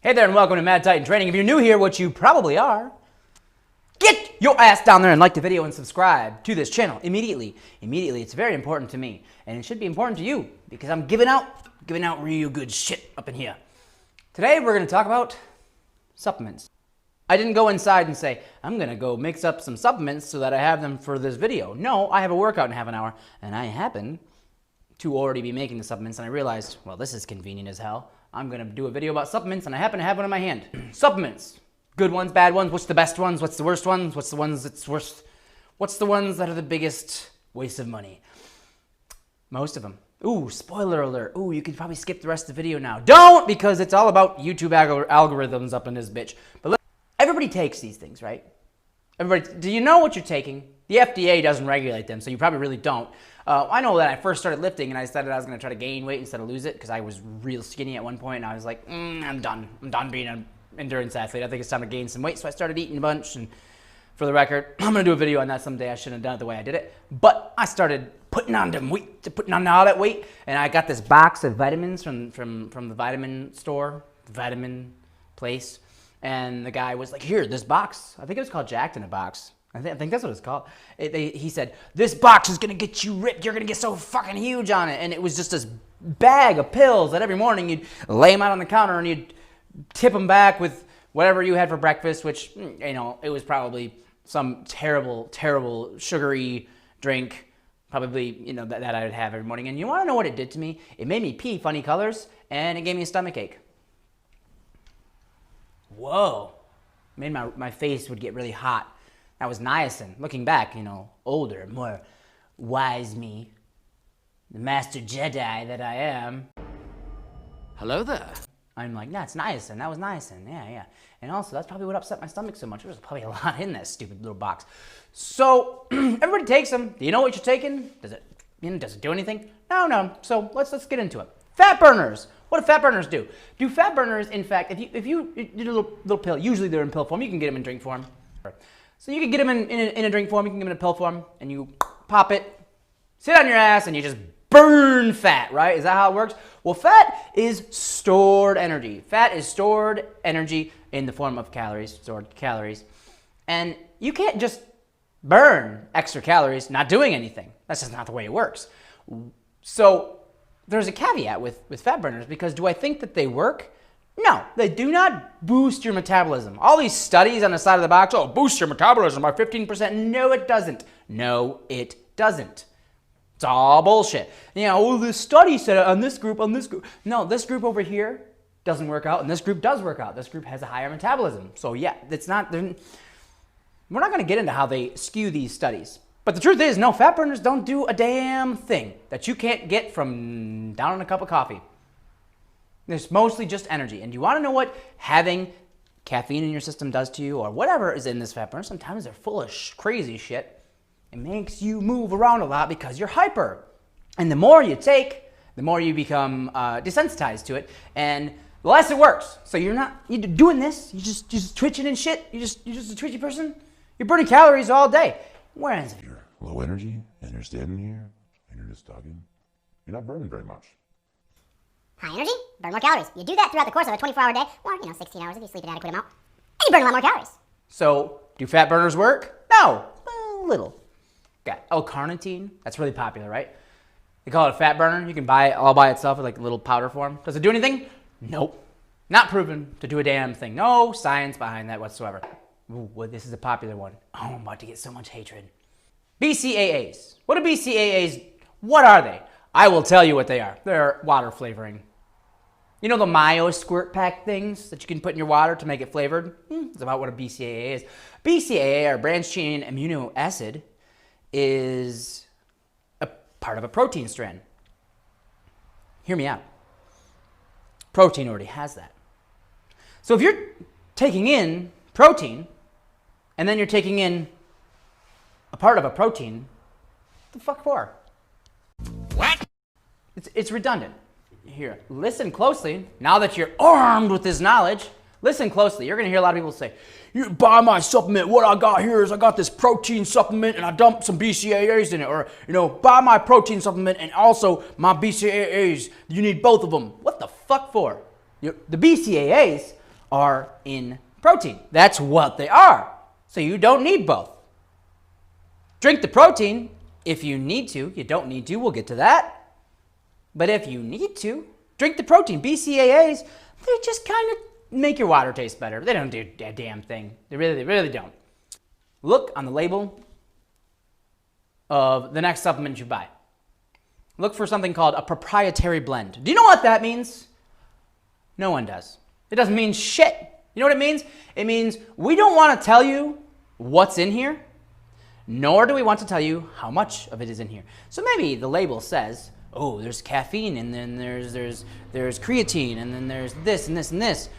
Hey there and welcome to Mad Titan Training. If you're new here, which you probably are, get your ass down there and like the video and subscribe to this channel immediately. Immediately, it's very important to me, and it should be important to you because I'm giving out real good shit up in here. Today we're going to talk about supplements. I didn't go inside and say, I'm going to go mix up some supplements so that I have them for this video. No, I have a workout in half an hour, and I happen to already be making the supplements, and I realized, well, this is convenient as hell. I'm going to do a video about supplements, and I happen to have one in my hand. Supplements. Good ones, bad ones, what's the best ones, what's the worst ones, what's the ones that's worst, what's the ones that are the biggest waste of money? Most of them. Ooh, spoiler alert. Ooh, you could probably skip the rest of the video now. Don't, because it's all about YouTube algorithms up in this bitch. But look, everybody takes these things, right? Everybody, do you know what you're taking? The FDA doesn't regulate them, so you probably really don't. I know that I first started lifting and I decided I was going to try to gain weight instead of lose it because I was real skinny at one point and I was like, I'm done. I'm done being an endurance athlete. I think it's time to gain some weight. So I started eating a bunch, and for the record, I'm going to do a video on that someday. I shouldn't have done it the way I did it. But I started putting on all that weight, and I got this box of vitamins from the vitamin store, the vitamin place. And the guy was like, here, this box. I think it was called Jacked in a Box. I think that's what it's called. He said, this box is going to get you ripped. You're going to get so fucking huge on it. And it was just this bag of pills that every morning you'd lay them out on the counter and you'd tip them back with whatever you had for breakfast, which, you know, it was probably some terrible, terrible sugary drink, probably, you know, that I would have every morning. And you want to know what it did to me? It made me pee funny colors, and it gave me a stomach ache. Whoa. Made my face would get really hot. That was niacin. Looking back, you know, older, more wise me, the master Jedi that I am. Hello there. I'm like, nah, it's niacin. That was niacin. Yeah. And also, that's probably what upset my stomach so much. There was probably a lot in that stupid little box. So, everybody takes them. Do you know what you're taking? Does it do anything? No. So, let's get into it. Fat burners. What do fat burners do? Do fat burners, in fact, if you do a little pill, usually they're in pill form. You can get them in drink form. So you can get them in a drink form, you can get them in a pill form, and you pop it, sit on your ass, and you just burn fat, right? Is that how it works? Well, fat is stored energy. Fat is stored energy in the form of calories, stored calories. And you can't just burn extra calories not doing anything. That's just not the way it works. So there's a caveat with fat burners, because do I think that they work? No, they do not boost your metabolism. All these studies on the side of the box, oh, boost your metabolism by 15%. No, it doesn't. No, it doesn't. It's all bullshit. You know, well, this study said on this group. No, this group over here doesn't work out, and this group does work out. This group has a higher metabolism. So yeah, it's not, we're not going to get into how they skew these studies. But the truth is, no, fat burners don't do a damn thing that you can't get from down in a cup of coffee. It's mostly just energy. And you want to know what having caffeine in your system does to you, or whatever is in this fat burner? Sometimes they're full of crazy shit. It makes you move around a lot because you're hyper. And the more you take, the more you become desensitized to it, and the less it works. So you're doing this, you're just twitching and shit. You're just a twitchy person. You're burning calories all day. Whereas if you're low energy and you're standing here and you're just talking, you're not burning very much. High energy, burn more calories. You do that throughout the course of a 24-hour day, or 16 hours if you sleep an adequate amount, and you burn a lot more calories. So, do fat burners work? No, a little. Got L-carnitine, that's really popular, right? They call it a fat burner. You can buy it all by itself in like a little powder form. Does it do anything? Nope. Not proven to do a damn thing. No science behind that whatsoever. Ooh, well, this is a popular one. Oh, I'm about to get so much hatred. BCAAs. What are BCAAs? What are they? I will tell you what they are. They're water flavoring. You know the Mayo squirt pack things that you can put in your water to make it flavored? It's about what a BCAA is. BCAA, or branched-chain amino acid, is a part of a protein strand. Hear me out. Protein already has that. So if you're taking in protein, and then you're taking in a part of a protein, what the fuck for? What? It's redundant. Here, listen closely. Now that you're armed with this knowledge, listen closely. You're going to hear a lot of people say, you buy my supplement. What I got here is I got this protein supplement and I dumped some BCAAs in it. Or, you know, buy my protein supplement and also my BCAAs. You need both of them. What the fuck for? The BCAAs are in protein. That's what they are. So you don't need both. Drink the protein if you need to. You don't need to. We'll get to that. But if you need to, drink the protein. BCAAs, they just kind of make your water taste better. They don't do a damn thing. They really don't. Look on the label of the next supplement you buy. Look for something called a proprietary blend. Do you know what that means? No one does. It doesn't mean shit. You know what it means? It means we don't want to tell you what's in here, nor do we want to tell you how much of it is in here. So maybe the label says, oh, there's caffeine, and then there's creatine, and then there's this and this and this.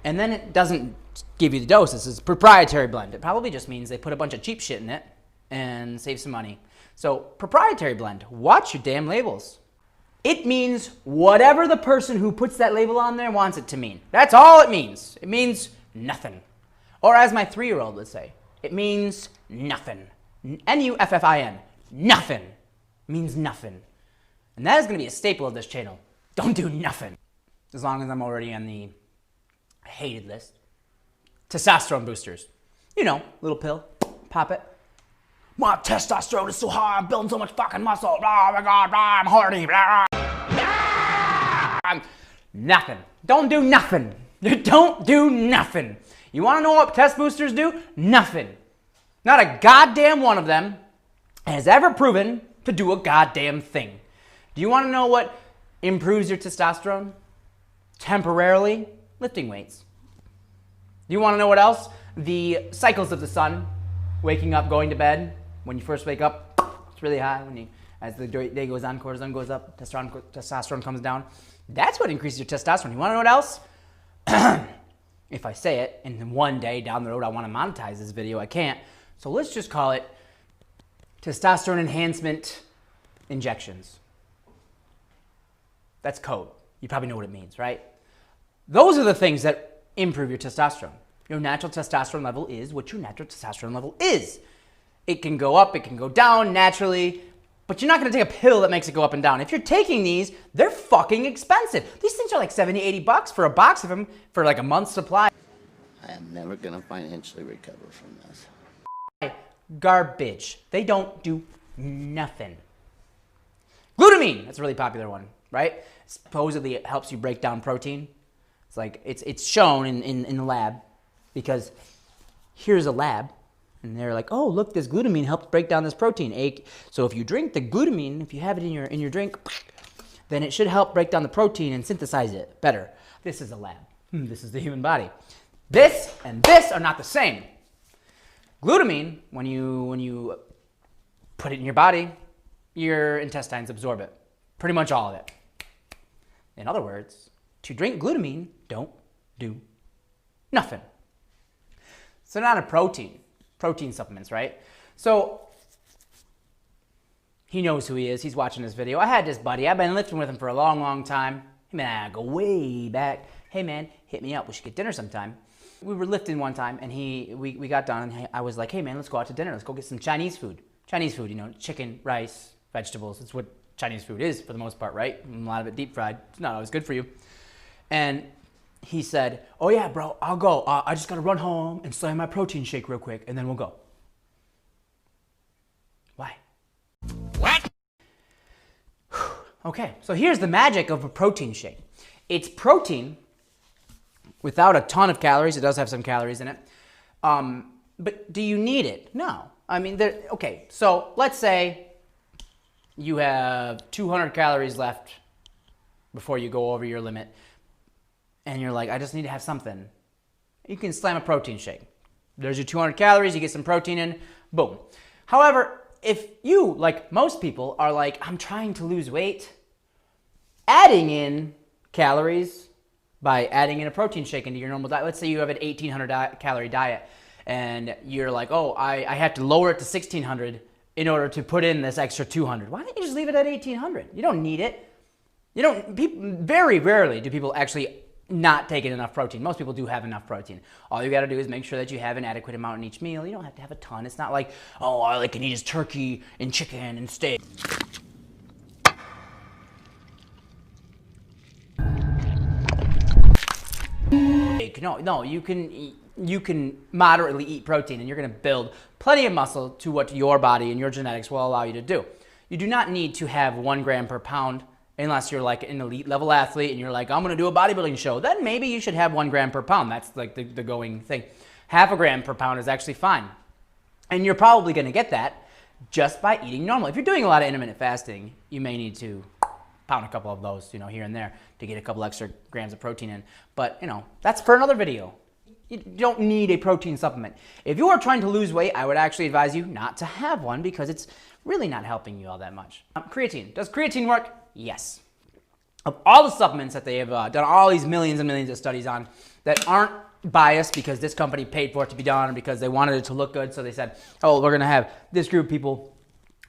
And then it doesn't give you the dose. This is proprietary blend. It probably just means they put a bunch of cheap shit in it and save some money. So proprietary blend, watch your damn labels. It means whatever the person who puts that label on there wants it to mean. That's all it means. It means nothing. Or as my 3-year-old would say, it means nothing. N-U-F-F-I-N. Nothing. It means nothing. And that is going to be a staple of this channel. Don't do nothing. As long as I'm already on the hated list. Testosterone boosters. You know, little pill. Pop it. My testosterone is so high, I'm building so much fucking muscle. Oh my God, I'm hardy. Nothing. Don't do nothing. Don't do nothing. You want to know what test boosters do? Nothing. Not a goddamn one of them has ever proven to do a goddamn thing. Do you want to know what improves your testosterone? Temporarily, lifting weights. Do you want to know what else? The cycles of the sun, waking up, going to bed. When you first wake up, it's really high. As the day goes on, cortisol goes up, testosterone comes down. That's what increases your testosterone. You want to know what else? If I say it, and then one day down the road I want to monetize this video, I can't. So let's just call it testosterone enhancement injections. That's code. You probably know what it means, right? Those are the things that improve your testosterone. Your natural testosterone level is what your natural testosterone level is. It can go up, it can go down naturally, but you're not going to take a pill that makes it go up and down. If you're taking these, they're fucking expensive. These things are like 70, 80 bucks for a box of them for like a month's supply. I am never going to financially recover from this. Garbage. They don't do nothing. Glutamine, that's a really popular one, right? Supposedly it helps you break down protein. It's like, it's shown in the lab because here's a lab. And they're like, oh, look, this glutamine helps break down this protein. So if you drink the glutamine, if you have it in your drink, then it should help break down the protein and synthesize it better. This is a lab. This is the human body. This and this are not the same. Glutamine, when you put it in your body, your intestines absorb it. Pretty much all of it. In other words, to drink glutamine, don't do nothing. So not a protein supplements, right? So he knows who he is. He's watching this video. I had this buddy. I've been lifting with him for a long, long time. Hey, man, I go way back. Hey, man, hit me up. We should get dinner sometime. We were lifting one time, and we got done, and I was like, hey, man, let's go out to dinner. Let's go get some Chinese food. Chinese food, you know, chicken, rice, vegetables. It's what Chinese food is for the most part, right? And a lot of it deep fried. It's not always good for you. And he said, oh yeah, bro, I'll go. I just gotta run home and slam my protein shake real quick, and then we'll go. Why? What? Okay, so here's the magic of a protein shake. It's protein without a ton of calories. It does have some calories in it. But do you need it? No. I mean, okay, so let's say you have 200 calories left before you go over your limit. And you're like, I just need to have something. You can slam a protein shake. There's your 200 calories, you get some protein in, boom. However, if you, like most people, are like, I'm trying to lose weight, adding in calories by adding in a protein shake into your normal diet. Let's say you have an 1,800 calorie diet, and you're like, oh, I have to lower it to 1,600 in order to put in this extra 200. Why don't you just leave it at 1,800? You don't need it. Very rarely do people actually not taking enough protein. Most people do have enough protein. All you got to do is make sure that you have an adequate amount in each meal. You don't have to have a ton. It's not like, oh, all I can eat is turkey and chicken and steak. shake. No, you can moderately eat protein, and you're going to build plenty of muscle to what your body and your genetics will allow you to do. You do not need to have 1 gram per pound unless you're like an elite level athlete and you're like, I'm going to do a bodybuilding show. Then maybe you should have 1 gram per pound. That's like the going thing. Half a gram per pound is actually fine. And you're probably going to get that just by eating normal. If you're doing a lot of intermittent fasting, you may need to pound a couple of those, here and there to get a couple extra grams of protein in. But, that's for another video. You don't need a protein supplement. If you are trying to lose weight, I would actually advise you not to have one because it's really not helping you all that much. Creatine. Does creatine work? Yes. Of all the supplements that they have done all these millions and millions of studies on that aren't biased because this company paid for it to be done or because they wanted it to look good, so they said, oh, we're going to have this group of people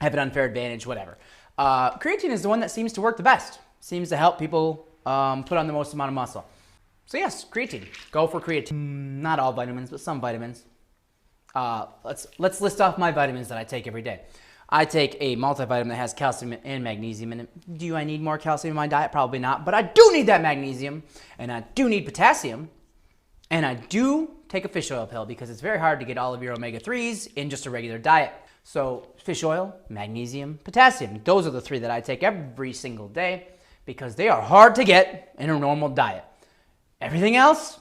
have an unfair advantage, whatever. Creatine is the one that seems to work the best. Seems to help people put on the most amount of muscle. So yes, creatine. Go for creatine. Not all vitamins, but some vitamins. Let's list off my vitamins that I take every day. I take a multivitamin that has calcium and magnesium in it. Do I need more calcium in my diet? Probably not, but I do need that magnesium, and I do need potassium, and I do take a fish oil pill because it's very hard to get all of your omega-3s in just a regular diet. So fish oil, magnesium, potassium. Those are the 3 that I take every single day because they are hard to get in a normal diet. Everything else,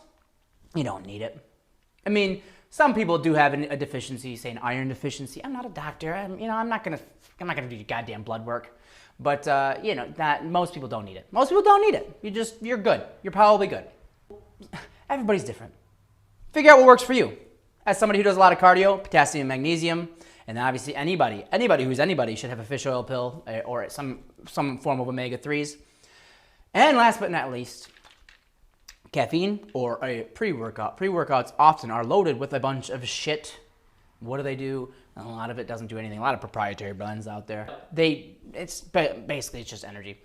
you don't need it. I mean, some people do have a deficiency, say an iron deficiency. I'm not a doctor. I'm not gonna do your goddamn blood work. But that most people don't need it. Most people don't need it. You're good. You're probably good. Everybody's different. Figure out what works for you. As somebody who does a lot of cardio, potassium, magnesium, and then obviously anybody who's anybody should have a fish oil pill or some form of omega-3s. And last but not least, caffeine or a pre-workout. Pre-workouts often are loaded with a bunch of shit. What do they do? A lot of it doesn't do anything. A lot of proprietary blends out there. It's just energy.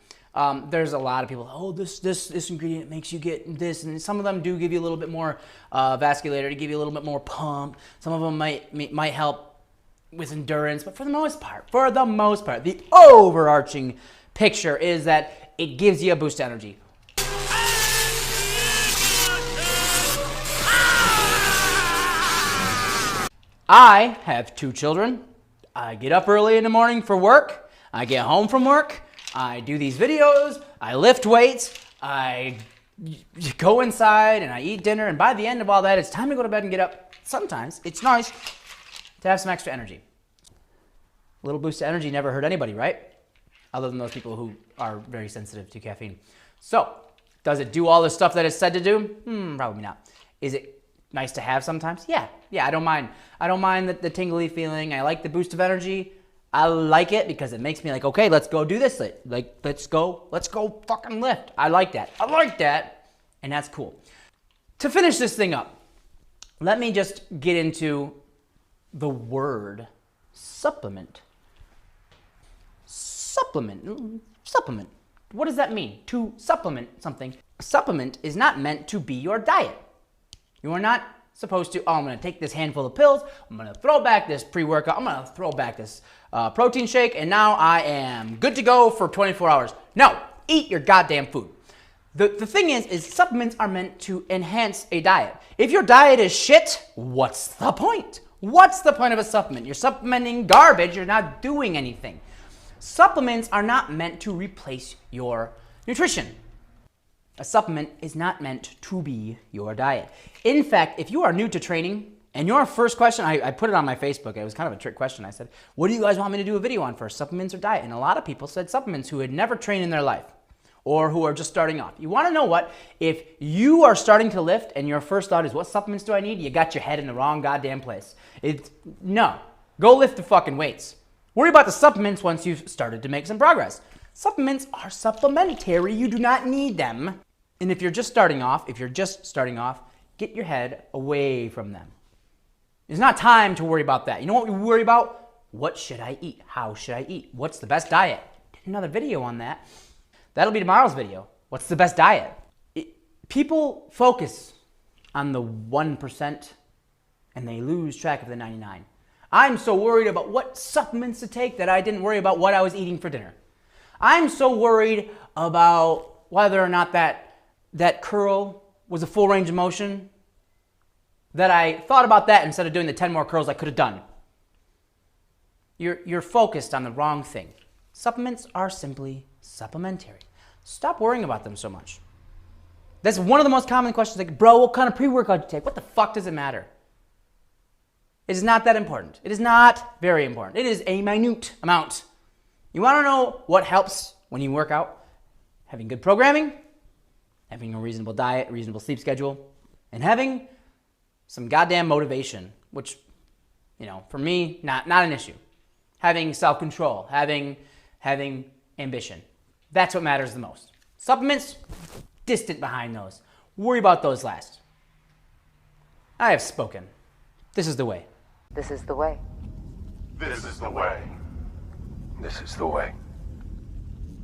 There's a lot of people, oh, this ingredient makes you get this, and some of them do give you a little bit more vascularity, give you a little bit more pump. Some of them might help with endurance, but for the most part, the overarching picture is that it gives you a boost of energy. I have 2 children. I get up early in the morning for work. I get home from work. I do these videos. I lift weights. I go inside and I eat dinner. And by the end of all that, it's time to go to bed and get up. Sometimes it's nice to have some extra energy. A little boost of energy never hurt anybody, right? Other than those people who are very sensitive to caffeine. So, does it do all the stuff that it's said to do? Probably not. Is it nice to have sometimes? Yeah, I don't mind. I don't mind the tingly feeling. I like the boost of energy. I like it because it makes me like, okay, let's go do this. Let's go fucking lift. I like that. And that's cool. To finish this thing up, let me just get into the word supplement. Supplement. What does that mean? To supplement something. Supplement is not meant to be your diet. You are not supposed to, I'm going to take this handful of pills, I'm going to throw back this pre-workout, I'm going to throw back this protein shake, and now I am good to go for 24 hours. No, eat your goddamn food. The thing is supplements are meant to enhance a diet. If your diet is shit, what's the point? What's the point of a supplement? You're supplementing garbage, you're not doing anything. Supplements are not meant to replace your nutrition. A supplement is not meant to be your diet. In fact, if you are new to training and your first question, I put it on my Facebook, it was kind of a trick question. I said, what do you guys want me to do a video on first, supplements or diet? And a lot of people said supplements who had never trained in their life or who are just starting off. You want to know what? If you are starting to lift and your first thought is, what supplements do I need? You got your head in the wrong goddamn place. No, go lift the fucking weights. Worry about the supplements once you've started to make some progress. Supplements are supplementary. You do not need them. And if you're just starting off, get your head away from them. It's not time to worry about that. You know what we worry about? What should I eat? How should I eat? What's the best diet? Did another video on that. That'll be tomorrow's video. What's the best diet? People focus on the 1% and they lose track of the 99. I'm so worried about what supplements to take that I didn't worry about what I was eating for dinner. I'm so worried about whether or not that curl was a full range of motion that I thought about that instead of doing the 10 more curls I could have done. You're focused on the wrong thing. Supplements are simply supplementary. Stop worrying about them so much. That's one of the most common questions, like, bro, what kind of pre-workout do you take? What the fuck does it matter? It is not that important. It is not very important. It is a minute amount. You want to know what helps when you work out? Having good programming, having a reasonable diet, reasonable sleep schedule, and having some goddamn motivation, which, for me, not an issue. Having self-control, having ambition. That's what matters the most. Supplements, distant behind those. Worry about those last. I have spoken. This is the way. This is the way. This is the way. This is the way.